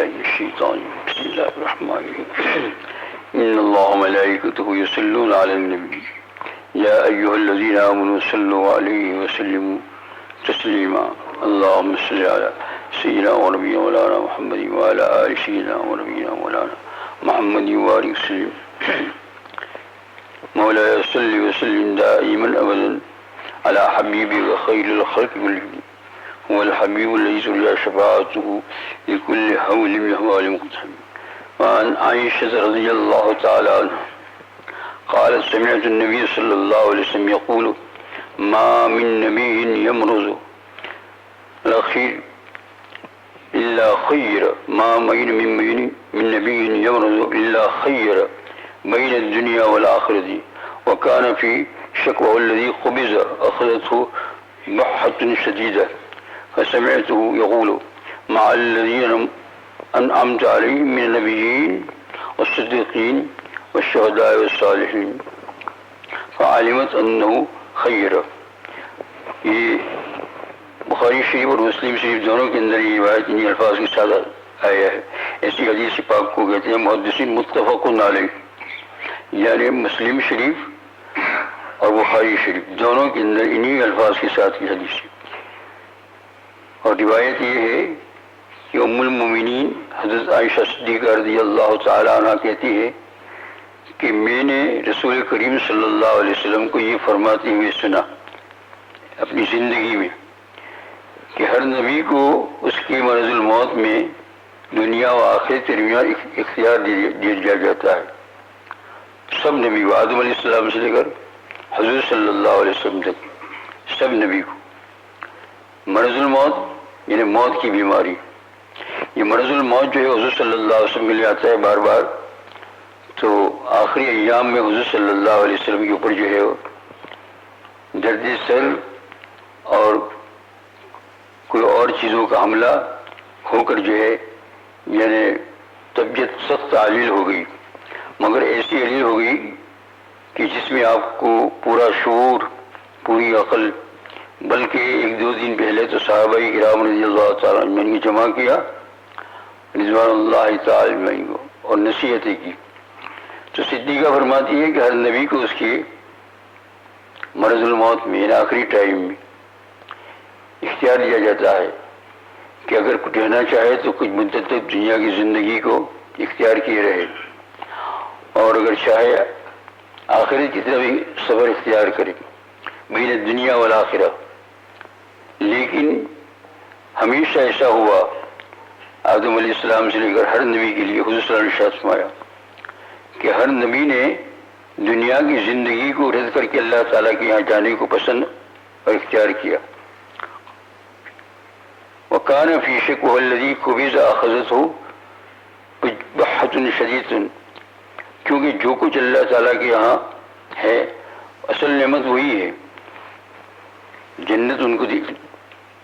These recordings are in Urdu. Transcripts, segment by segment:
من الشيطان بسم الله الرحمن الرحيم إن الله وملائكته يصلون على النبي يا أيها الذين آمنوا صلوا عليه وسلموا تسليما اللهم صل على سيدنا ونبينا مولانا محمد وعلى آل سيدنا ونبينا مولانا محمد وآله وسلم مولاي صل وسلم دائما أبدا على حبيبك خير الخلق كلهم هو الحبيب الذي ترجى شفاعته لكل حول من أحوال مقتحم وعن عائشة رضي الله تعالى عنها قالت سمعت النبي صلى الله عليه وسلم يقول ما من نبي يمرض الأخير إلا خير ما بين من نبي يمرض إلا خير بين الدنيا والآخرة وكان في شكوى الذي قبض أخذته بحة شديدة فسمعته يقول مع الذين أنعمت عليهم من النبيين والصديقين والشهداء والصالحين فعلمت أنه خير. یہ بخاری شریف اور مسلم شریف دونوں کے اندر یہ روایت انہی الفاظ کے ساتھ آیا ہے. ایسی حدیث پاک کو کہتے ہیں محدثین متفق علیہ، یعنی مسلم شریف اور بخاری شریف دونوں کے اندر انہی الفاظ کے ساتھ کی حدیث ہے. اور روایت یہ ہے کہ ام المومنین حضرت عائشہ صدیقہ رضی اللہ تعالی عنہ کہتی ہے کہ میں نے رسول کریم صلی اللہ علیہ وسلم کو یہ فرماتے ہوئے سنا اپنی زندگی میں کہ ہر نبی کو اس کی مرض الموت میں دنیا و آخرت کے درمیان اختیار دیا جاتا ہے. سب نبی کو، آدم علیہ السلام سے لے کر حضور صلی اللہ علیہ وسلم تک سب نبی کو مرض الموت یعنی موت کی بیماری. یہ مرض الموت جو ہے حضور صلی اللہ علیہ وسلم کے لیے آتا ہے بار بار، تو آخری ایام میں حضور صلی اللہ علیہ وسلم کے اوپر جو ہے درد سر اور کوئی اور چیزوں کا حملہ ہو کر جو ہے یعنی طبیعت سخت علیل ہو گئی، مگر ایسی علیل ہو گئی کہ جس میں آپ کو پورا شعور، پوری عقل، بلکہ ایک دو دن پہلے تو صحابہ کرام رضی اللہ تعالیٰ عنہ نے جمع کیا رضوان اللہ تعالی عنہ کو اور نصیحتیں کی. تو صدیقہ فرماتی ہے کہ ہر نبی کو اس کی مرض الموت میں یعنی آخری ٹائم میں اختیار دیا جاتا ہے کہ اگر کچھ رہنا چاہے تو کچھ مدت تک دنیا کی زندگی کو اختیار کیے رہے، اور اگر چاہے آخرت کی طرف صبر اختیار کرے بین الدنیا والآخرہ. لیکن ہمیشہ ایسا ہوا آدم علیہ السلام سے لے کر ہر نبی کے لیے حضور صلی اللہ علیہ وسلم نے فرمایا کہ ہر نبی نے دنیا کی زندگی کو رد کر کے اللہ تعالیٰ کے یہاں جانے کو پسند اور اختیار کیا. وَكَانَ فِي شَكْوَهُ الَّذِي قُبِضَ أَخَذَتْهُ بَحَّةٌ شَدِيدٌ، کیونکہ جو کچھ اللہ تعالیٰ کے یہاں ہے اصل نعمت وہی ہے. جنت ان کو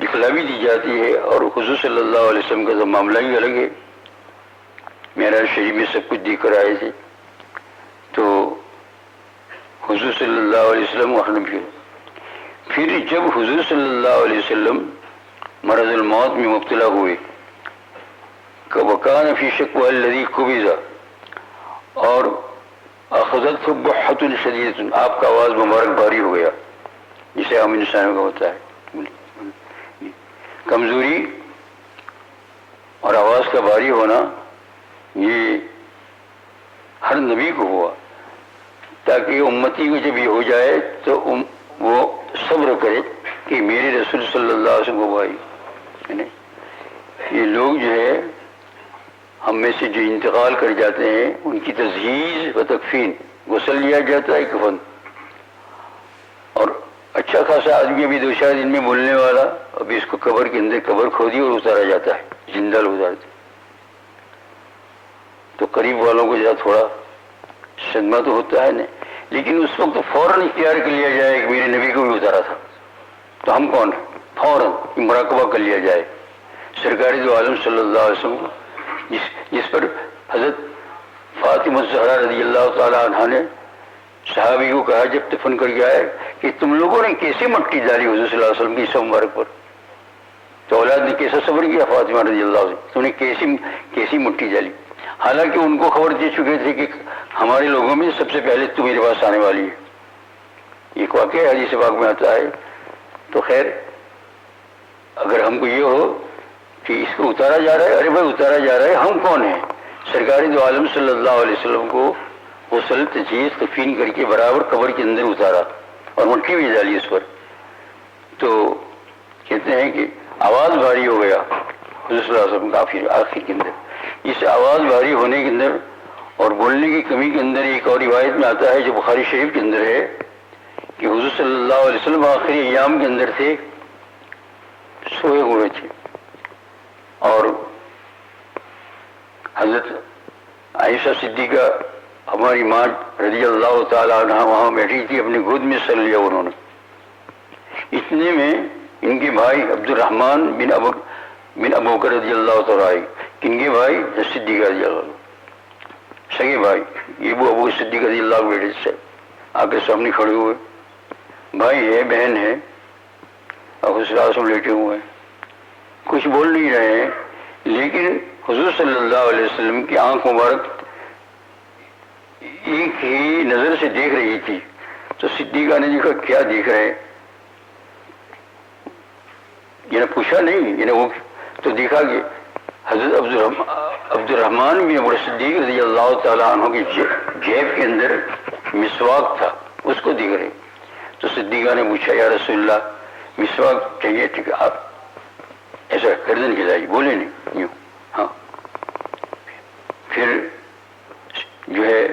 دکھلا بھی دی جاتی ہے، اور حضور صلی اللہ علیہ وسلم کا تو معاملہ ہی الگ ہے. معراج شریف میں سب کچھ دیکھ کر آئے تھے، تو حضور صلی اللہ علیہ وسلم پھر جب حضور صلی اللہ علیہ وسلم مرض الموت میں مبتلا ہوئے وَكَانَ فِي شَكْوَهُ الَّذِي قُبِضَ اور أَخَذَتْهُ بَحَّةٌ شَدِيدَةٌ، آپ کا آواز مبارک بھاری ہو گیا جسے عام انسانوں کا ہوتا ہے، کمزوری اور آواز کا بھاری ہونا یہ ہر نبی کو ہوا، تاکہ امتی کو جب یہ ہو جائے تو وہ صبر کرے کہ میرے رسول صلی اللہ علیہ وسلم کو بھائی. یہ لوگ جو ہے ہم میں سے جو انتقال کر جاتے ہیں ان کی تجہیز و تکفین، غسل لیا جاتا ہے، کفن، اور اچھا خاصا آدمی ابھی دو چار دن میں بولنے والا ابھی اس کو قبر کے اندر قبر کھودی اور اتارا جاتا ہے، زندہ اتارتے. تو قریب والوں کو ذرا تھوڑا صدمہ تو ہوتا ہے نا، لیکن اس وقت فوراً اختیار کر لیا جائے کہ میرے نبی کو بھی اتارا تھا تو ہم کون ہیں، فوراً مراقبہ کر لیا جائے. سرکار دو عالم صلی اللہ علیہ وسلم کو جس پر حضرت فاطمہ الزہرا رضی اللہ تعالی عنہ نے صحابی کو کہا جب دفن کر کے آئے کہ تم لوگوں نے کیسے مٹی ڈالی حضور صلی اللہ علیہ وسلم کی سب مبارک پر، تو اولاد نے کیسا صبر کیا فاطمہ رضی اللہ عنہ، تو نے کیسی مٹھی جلی، حالانکہ ان کو خبر دے چکے تھے کہ ہمارے لوگوں میں سب سے پہلے تو میرے پاس آنے والی ہے. ایک واقعہ حدیث پاک میں آتا ہے. تو خیر اگر ہم کو یہ ہو کہ اس کو اتارا جا رہا ہے، ارے بھائی اتارا جا رہا ہے، ہم کون ہیں؟ سرکار دو عالم صلی اللہ علیہ وسلم کو غسل تجہیز تکفین کر کے برابر قبر کے اندر اتارا اور مٹھی بھی ڈالی اس پر. تو کہتے ہیں کہ آواز بھاری ہو گیا حضور صلی اللہ علیہ وسلم کا آخر کے اندر. اس آواز بھاری ہونے کے اندر اور بولنے کی کمی کے اندر ایک اور روایت میں آتا ہے جو بخاری شریف کے اندر ہے کہ حضور صلی اللہ علیہ وسلم آخری ایام کے اندر تھے، سوئے ہوئے تھے، اور حضرت عائشہ صدیقہ ہماری ماں رضی اللہ تعالیٰ عنہ وہاں بیٹھی تھی، اپنی گود میں سر لیا انہوں نے. اتنے میں ان کے بھائی عبد الرحمن بن ابو بکر رضی اللہ تعالیٰ آئے. کن کے بھائی؟ صدیقہ رضی اللہ عنہ، سگے بھائی. یہ وہ ابو صدیق رضی اللہ عنہ بیٹے سے آ کے سامنے کھڑے ہوئے. بھائی ہے، بہن ہے، اور حضرت لیٹے ہوئے ہیں، کچھ بول نہیں رہے ہیں، لیکن حضور صلی اللہ علیہ وسلم کی آنکھ مبارک ایک ہی نظر سے دیکھ رہی تھی. تو صدیقہ نے دیکھا کیا دیکھ رہے، یہ پوچھا نہیں، یہ وہ تو دیکھا کہ حضرت عبد الرحمن بن ابو صدیق رضی اللہ تعالیٰ عنہ کی جیب کے اندر مسواک تھا، اس کو دیکھ رہے. تو صدیقہ نے پوچھا یا رسول اللہ مسواک چاہیے؟ ٹھیک ہے، آپ ایسا گردن ہلائی، بولے نہیں یوں. ہاں، پھر جو ہے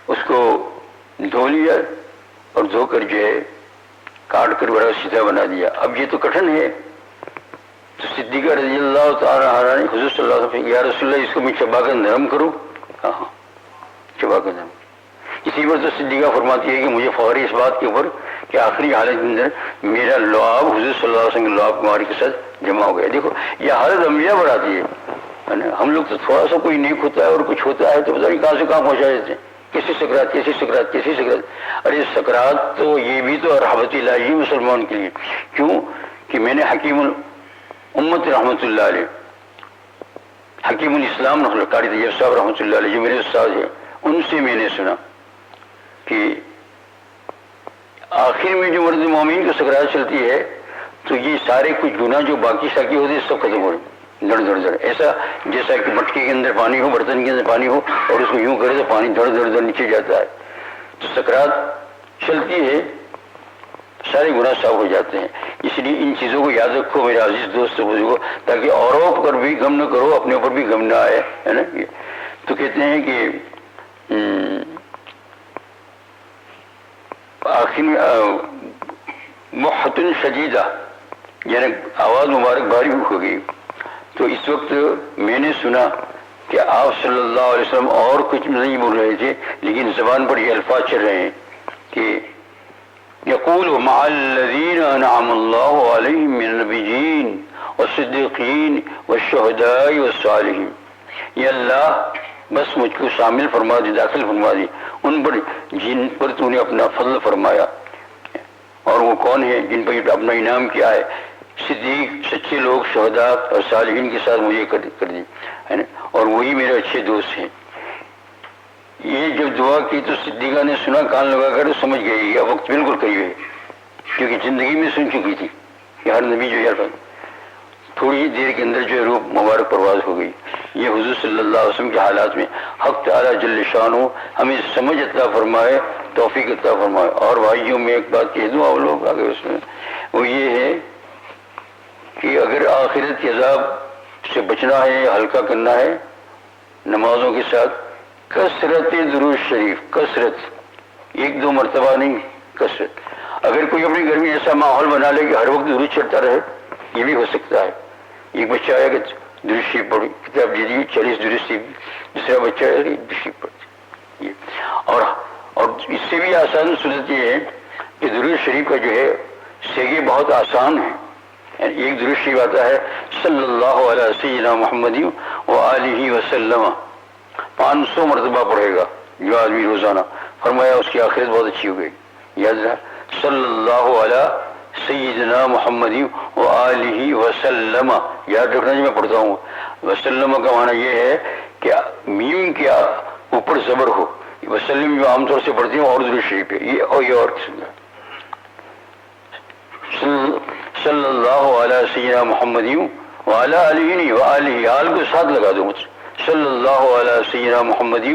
اس کو دھو لیا اور دھو کر جو ہے کاٹ کر بڑا سیدھا بنا دیا. اب یہ تو کٹھن ہے. تو صدیقہ رضی اللہ تعالیٰ عنہ نے حضور صلی اللہ علیہ وسلم یا رسول اللہ اس کو میں چبا کر نرم کروں؟ ہاں ہاں چبا کر نرم. اسی پر تو صدیقہ فرماتی ہے کہ مجھے فخر ہے اس بات کے اوپر کہ آخری حالت کے اندر میرا لعاب حضور صلی اللہ علیہ وسلم کے لعاب کماری کے ساتھ جمع ہو گیا. دیکھو یہ حالت انبیاء بڑھاتی ہے نا. ہم لوگ تو تھوڑا سا کوئی نیک ہوتا ہے اور کچھ ہوتا ہے تو پتہ نہیں کہاں سے کہاں پہنچا دیتے ہیں. کیسی سکرات، کیسی سکرات، کیسی سکرات. ارے سکرات تو یہ بھی تو رحمت الہی مسلمان کے لیے. کیوں کہ میں نے حکیم امت رحمۃ اللہ علیہ، حکیم الاسلام قاری طیب صاحب رحمۃ اللہ علیہ جو میرے استاد ہیں، ان سے میں نے سنا کہ آخر میں جو مرد مومن کو سکرات چلتی ہے تو یہ سارے کچھ گناہ جو باقی ساکی ہوتے ہیں سب ختم ہو رہے ہیں، دھڑ دھڑ دھڑ. ایسا جیسا کہ مٹکی کے اندر پانی ہو، برتن کے اندر پانی ہو اور اس کو یوں کرے تو پانی دھڑ دھڑ دھڑ نیچے جاتا ہے. تو سکرات چلتی ہے، سارے گناہ صاف ہو جاتے ہیں. اس لیے ان چیزوں کو یاد رکھو میرے عزیز دوست بزرگوں، تاکہ اوروں پر بھی غم نہ کرو، اپنے اوپر بھی غم نہ آئے، ہے نا. تو کہتے ہیں کہ آخر میں محتن شدیدہ یعنی آواز مبارک بھاری ہو گئی. تو اس وقت میں نے سنا کہ آپ صلی اللہ علیہ وسلم اور کچھ نہیں بول رہے تھے، لیکن زبان پر یہ الفاظ چل رہے ہیں کہ یقول مع الذین انعم اللہ علیہم من النبیین والصدیقین والشہداء والصالحین. یہ اللہ بس مجھ کو شامل فرما دی، داخل فرما دی ان پر جن پر تو نے اپنا فضل فرمایا. اور وہ کون ہے جن پر اپنا انعام کیا ہے؟ صدیق، سچے لوگ، شہداء اور صالحین کے ساتھ مجھے کر دی ہے نا. اور وہی میرے اچھے دوست ہیں. یہ جب دعا کی تو صدیقہ نے سنا، کان لگا کر سمجھ گئی یہ وقت بالکل قریب ہے، کیونکہ زندگی میں سن چکی تھی کہ ہر نبی جو ہے تھوڑی ہی دیر کے اندر جو ہے روح مبارک پرواز ہو گئی. یہ حضور صلی اللہ علیہ وسلم کے حالات میں حق تعالی جل شانہ ہمیں سمجھ عطا فرمائے، توفیق عطا فرمائے. اور بھائیوں میں ایک بات کہہ دوں آپ لوگ آگے اس میں، وہ یہ ہے کہ اگر آخرت کے عذاب سے بچنا ہے، ہلکا کرنا ہے، نمازوں کے ساتھ کثرت درود شریف، کثرت، ایک دو مرتبہ نہیں، کثرت. اگر کوئی اپنے گھر میں ایسا ماحول بنا لے کہ ہر وقت درود چڑھتا رہے، یہ بھی ہو سکتا ہے. ایک بچہ آیا کہ درود شریف پڑھی، کتاب دے دی 40 درود شریف، دوسرا بچہ آیا کہ درود شریف پڑھی. اور اس سے بھی آسان صورت یہ ہے کہ درود شریف کا جو ہے سیگے بہت آسان ہیں. ایک درود شریف آتا ہے صلی اللہ علیہ سیدنا محمد و آلہ وسلم، 500 مرتبہ پڑھے گا جو آدمی روزانہ. فرمایا اس کی آخرت بہت اچھی ہو گئی. یاد رہا صلی اللہ علیہ سیدنا محمد و آلہ وسلم. یاد رکھنا جی میں پڑھتا ہوں وسلم کا معنی یہ ہے کہ میم کے اوپر زبر ہو. وسلم جو عام طور سے پڑھتے ہیں اور درود شریف ہے یہ اور قسم کا. صلی اللہ علیہ سیدنا محمد وعلی آلہ نہیں وآلہ آل کو ساتھ لگا دو. صلی اللہ علیہ سیدنا محمد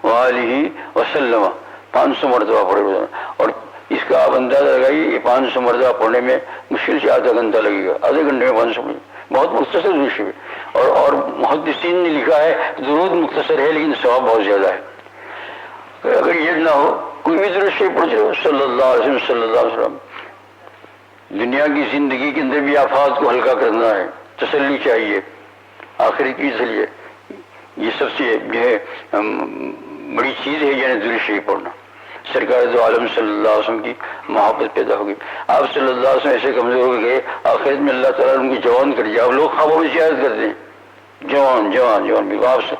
وآلہ وسلم 500 مرتبہ پڑھے. اور اس کا آپ اندازہ لگائیے یہ 500 مرتبہ پڑھنے میں مشکل سے آدھا گھنٹہ لگے گا. آدھے گھنٹے میں 500 بہت مختصر درود شریف ہے. اور محدثین نے لکھا ہے درود مختصر ہے لیکن ثواب بہت زیادہ ہے. اگر یہ نہ ہو کوئی بھی درود شریف پڑھ جائے صلی اللہ علیہ وسلم صلی اللہ علیہ وسلم. دنیا کی زندگی کے اندر بھی آفات کو ہلکا کرنا ہے, تسلی چاہیے آخرت کی ذریعے. یہ سب سے جو ہے بڑی چیز ہے یعنی درود شریف پڑھنا. سرکار دو عالم صلی اللہ علیہ وسلم کی محبت پیدا ہوگی. آپ صلی اللہ علیہ وسلم ایسے کمزور ہو گئے آخرت میں اللہ تعالیٰ ان کی جوان کر دیا. اب لوگ خوابوں میں شکایت کرتے ہیں جوان جوان جوان بھی. آپ صلی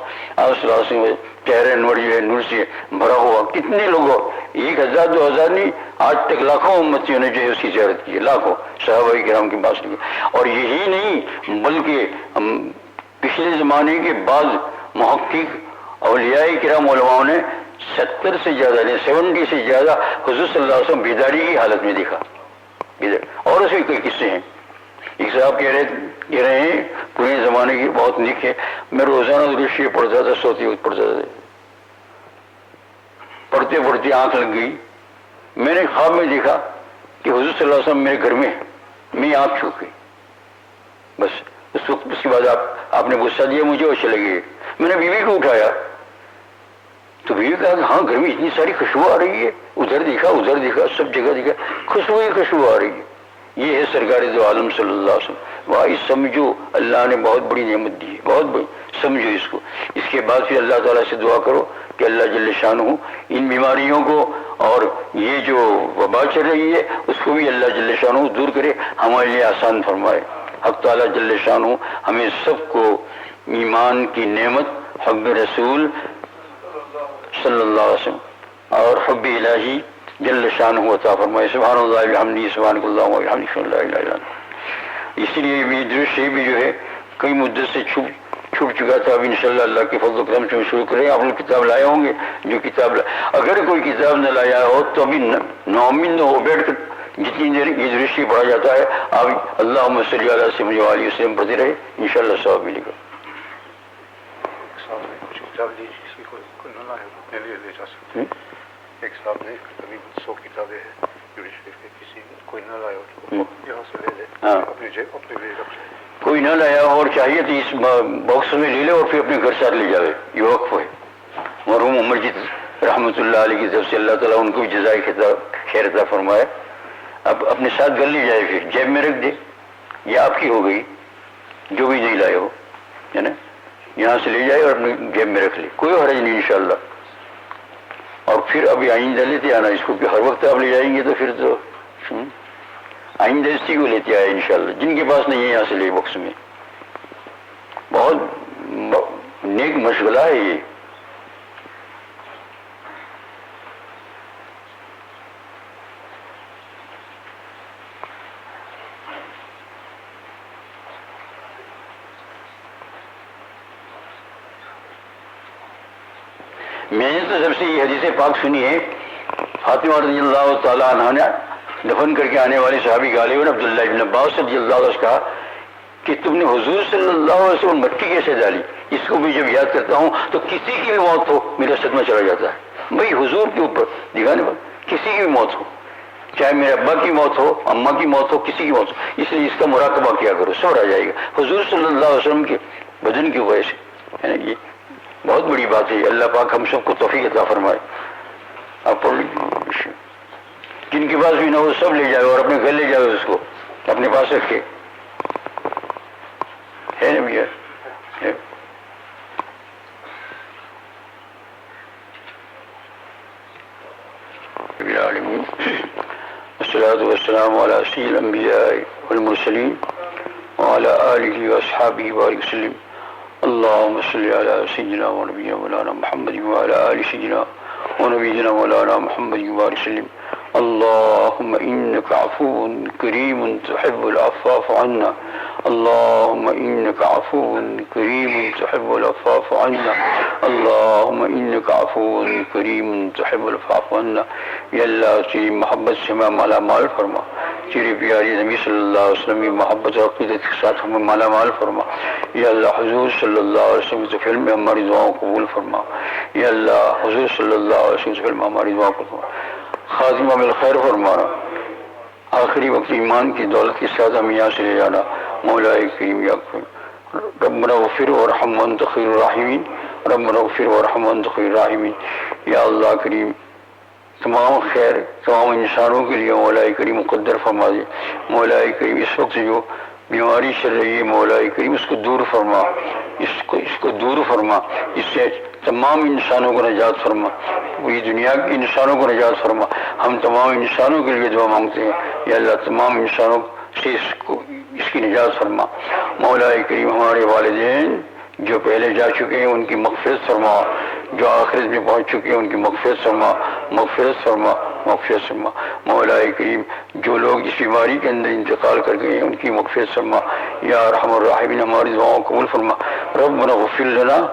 اللہ علیہ وسلم چہرے انور جو ہے نور سے بھرا ہوا. کتنے لوگوں 1000 2000 نہیں آج تک لاکھوں امتیوں نے جو ہے اس کی زیارت کی ہے. لاکھوں صحابہ کرام کے پاس کی. اور یہی نہیں بلکہ پچھلے زمانے کے بعض محقق اولیاء کرام علماء نے 70 سے زیادہ 70 سے زیادہ حضور صلی اللہ علیہ وسلم بیداری کی حالت میں دیکھا. اور اس میں کئی قصے ہیں. ایک صاحب کہہ رہے ہیں پرانے زمانے کی بہت نیک ہے. میں روزانہ درود شریف پڑھتا تھا سوتے وقت پڑھتا تھا. پڑھتے پڑھتے آنکھ لگ گئی. میں نے خواب میں دیکھا کہ حضور صلی اللہ علیہ وسلم میرے گھر میں میں آنکھ چھو گئی. بس اس وقت اس کے بعد آپ نے غصہ دیا مجھے اور چلے گئے. میں نے بیوی کو اٹھایا تو بیوی کہا کہ ہاں گھر میں اتنی ساری خوشبو آ رہی ہے. ادھر دیکھا سب جگہ دیکھا خوشبو ہی خوشبو آ رہی ہے. یہ ہے سرکار دو عالم صلی اللہ علیہ وسلم. واہ سمجھو اللہ نے بہت بڑی نعمت دی ہے, بہت بڑی. سمجھو اس کو. اس کے بعد پھر اللہ تعالیٰ سے دعا کرو کہ اللہ جل شانہ ان بیماریوں کو اور یہ جو وبا چل رہی ہے اس کو بھی اللہ جل شانہ دور کرے, ہمارے لیے آسان فرمائے. حق تعالیٰ جل شانہ ہمیں سب کو ایمان کی نعمت, حب رسول صلی اللہ علیہ وسلم اور حب الہی جل شانہ عطا فرمائے. سبحان اللہ بحمدہ سبحان اللہ وبحمدہ لا الہ الا اللہ. اس لیے یہ درود شریف بھی جو ہے کئی مدت سے چھوٹ چکا تھا. اب انشاءاللہ اللہ کے فضل و کرم سے شروع کریں. آپ لوگ کتاب لائے ہوں گے. جو کتاب اگر کوئی کتاب نہ لایا ہو تو ابھی نومید نہ ہو بیٹھ کر جتنی دیر یہ درود شریف پڑھا جاتا ہے آپ اللہم صلی علی سیدنا و علیہ وسلم پڑھتے رہے انشاءاللہ ثواب ملے گا. ایک صاحب نے کبھی 100 کتابیں ہیں درود شریف کے, کسی کوئی نہ لایا ہو یہاں سے لے لے اپنے لیے رکھ لے. کوئی نہ لایا ہو اور چاہیے تو اس باکس میں لے لے اور پھر اپنے گھر ساتھ لے جاوے. یہ وقف ہے مرحوم عمر جی رحمۃ اللہ علیہ کی طرف سے. اللہ تعالیٰ ان کو بھی جزائے خیر عطا فرمائے. اب اپنے ساتھ گھر لے جائے پھر جیب میں رکھ دے. یہ آپ کی ہو گئی جو بھی نہیں لائے ہو ہے نا. یہاں سے لے جائے اور اپنے جیب میں رکھ لے, کوئی حرج نہیں انشاءاللہ. اور پھر ابھی آئندہ لیتے آنا اس کو کہ ہر وقت آپ لے جائیں گے تو پھر تو آئندہ اسی کو لیتے آئے انشاءاللہ. جن کے پاس نہیں ہے یہاں سے لے باکس میں. بہت نیک مشغلہ ہے یہ. میں نے تو سب سے یہ حدیث پاک سنی ہے. فاطمہ رضی اللہ تعالیٰ عنہ نے دفن کر کے آنے والے صحابی غالب عبداللہ ابن عباس رضی اللہ عنہ سے کہا کہ تم نے حضور صلی اللہ علیہ وسلم مٹی کیسے ڈالی. اس کو بھی جب یاد کرتا ہوں تو کسی کی بھی موت ہو میرا صدمہ چلا جاتا ہے. بھائی حضور کے اوپر دکھانے پر کسی کی بھی موت ہو, چاہے میرے ابا کی موت ہو, اماں کی موت ہو, کسی کی موت ہو, اس لیے اس کا مراقبہ کیا کرو سب آ جائے گا. حضور صلی اللہ علیہ وسلم کے بدن کی وجہ سے ہے نا. یہ بہت بڑی بات ہے. اللہ پاک ہم سب کو توفیق عطا فرمائے. آپ پڑھ لیجیے. جن کے پاس بھی نہ ہو سب لے جائے اور اپنے گھر لے جائے, اس کو اپنے پاس رکھے. ہے نا بھیا. والصلاة والسلام على سيد الأنبياء والمرسلين وعلى آله وأصحابه وسلم. اللهم صل على سيدنا ونبينا مولانا محمد وعلى آل سيدنا ونبينا مولانا محمد وسلم. اللهم إنك عفو كريم تحب العفاف عنا اللهم إنك عفو كريم تحب العفاف عنا اللهم إنك عفو كريم تحب العفاف عنا یا اللہ تیری محبت سے ہمیں مالا مال فرما تیری پیاری نبی صلی اللہ علیہ وسلم کی محبت اور عقیدت کے ساتھ ہمیں مالا مال فرما یا اللہ حضور صلی اللہ علیہ وسلم سے فلم میں ہماری دعاؤں کو قبول فرما یا اللہ حضور صلی اللہ علیہ وسلم سے فلم میں ہماری دعاؤں کو فرما خاتمہ بالخیر فرمانا آخری وقت ایمان کی دولت کے ساتھ ہم یہاں سے لے جانا مولا کریم یا ربنا اغفر وارحم وانت خیر الراحمین ربنا اغفر وارحم وانت خیر الراحمین یا اللہ کریم تمام خیر تمام انسانوں کے لیے مولا کریم مقدر فرما دے مولا کریم اس وقت جو بیماری چل رہی ہے مولا کریم اس کو دور فرما اس کو دور فرما اس سے تمام انسانوں کو نجات فرما پوری دنیا کے انسانوں کو نجات فرما ہم تمام انسانوں کے لیے دعا مانگتے ہیں یا اللہ تمام انسانوں سے اس کی نجات فرما مولا کریم ہمارے والدین جو پہلے جا چکے ہیں ان کی مغفرت فرما جو آخرت میں پہنچ چکے ہیں ان کی مغفرت فرما مغفرت فرما مغفرت فرما مولا کریم جو لوگ اس بیماری کے اندر انتقال کر گئے ہیں ان کی مغفرت فرما یا ارحم الراحمین ہماری دعاؤں کو قبول فرما ربنا اغفر لنا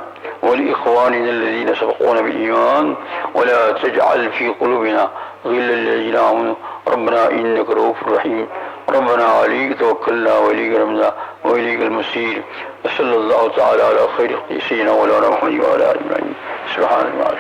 ولإخواننا الذين سبقونا بالإيمان ولا تجعل في قلوبنا غلا للذين آمنوا ربنا إنك رؤوف رحيم ربنا عليك توكلنا وإليك رمنا وإليك المصير وصلى الله تعالى على خير سيدنا مولانا محمد وعلى آله أجمعين سبحان الله